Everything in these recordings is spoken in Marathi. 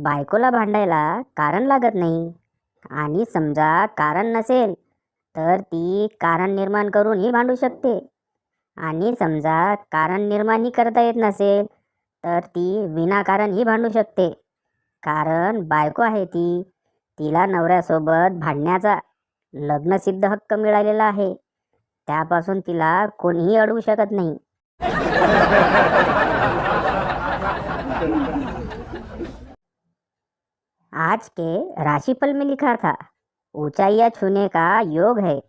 बायकोला भांडायला कारण लागत नाही. आणि समजा कारण नसेल तर ती कारण निर्माण करूनही भांडू शकते. आणि समजा कारण निर्माणही करता येत नसेल तर ती विनाकारणही भांडू शकते. कारण बायको आहे ती, तिला नवऱ्यासोबत भांडण्याचा लग्नसिद्ध हक्क मिळालेला आहे. त्यापासून तिला कोणीही अडवू शकत नाही. आज के राशिफल में लिखा था, ऊंचाइयां छूने का योग है।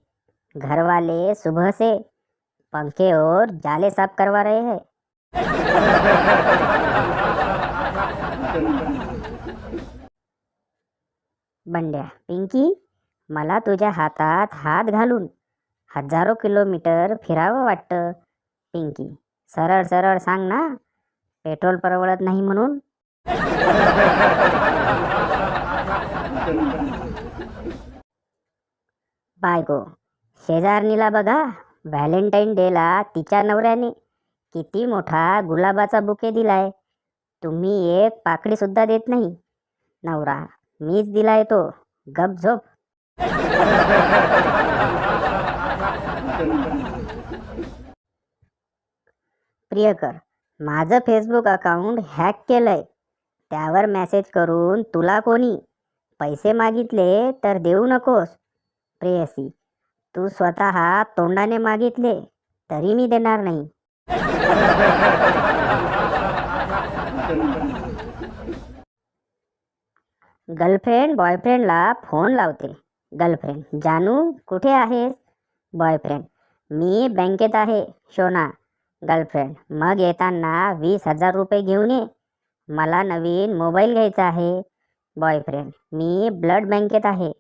घर वाले सुबह से पंखे और जाले साफ करवा रहे हैं। बंड्या, पिंकी, मला तुझ्या हातात हात घालून हजारो किलोमीटर फिरावं वाटतं. पिंकी, सरळ सरळ सांग ना, पेट्रोल परवडत नाही म्हणून. बायको, शेजारणीला बघा, व्हॅलेंटाईन डेला तिच्या नवऱ्याने किती मोठा गुलाबाचा बुके दिलाय. तुम्ही एक पाकळी सुद्धा देत नाही. नवरा, मीच दिलाय तो, गप झोप. प्रियकर, माझं फेसबुक अकाउंट हॅक केलंय. त्यावर मेसेज करून तुला कोणी पैसे मागितले तर देऊ नकोस. प्रेयसी, तू स्वतः तोंडाने मागितले तरी मी देणार नाही. गर्लफ्रेंड बॉयफ्रेंडला फोन लावते. गर्लफ्रेंड, जानू कुठे आहेस? बॉयफ्रेंड, मी बँकेत आहे शोना. गर्लफ्रेंड, मग येताना 20,000 रुपये घेऊन ये, मला नवीन मोबाईल घ्यायचा आहे. बॉयफ्रेंड, मी ब्लड बँकेत आहे.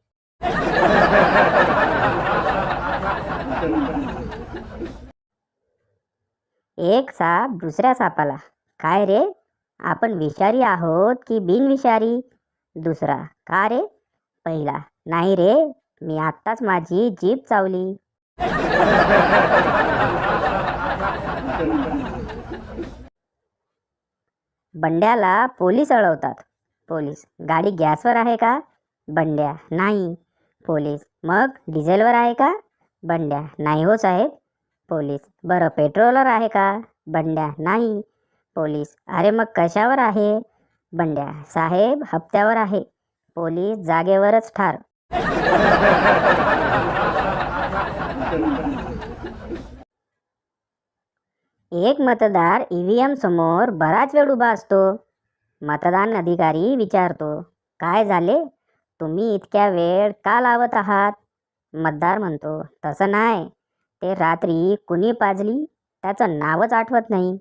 एक साप दुसऱ्या सापाला, काय रे, आपण विषारी आहोत की बिनविषारी? दुसरा, का रे? पहिला, नाही रे, मी आत्ताच माझी जीभ चावली. बंड्याला पोलीस अडवतात. पोलीस, गाडी गॅसवर आहे का? बंड्या, नाही. पोलीस, मग डिझेलवर आहे का? बंड्या, नाही हो साहेब. पोलीस, बरं पेट्रोलवर आहे का? बंड्या, नाही. पोलीस, अरे मग कशावर आहे? बंड्या, साहेब हप्त्यावर आहे. पोलीस, जागेवरच ठार. एक मतदार ईव्हीएम समोर बराच वेळ उभा असतो. मतदान अधिकारी विचारतो, काय झाले, तुम्ही इतक्या वेळ का लावत आहात? मतदार म्हणतो, तसं नाही, ते रात्री कुणी पाजली त्याचं नावच आठवत नाही.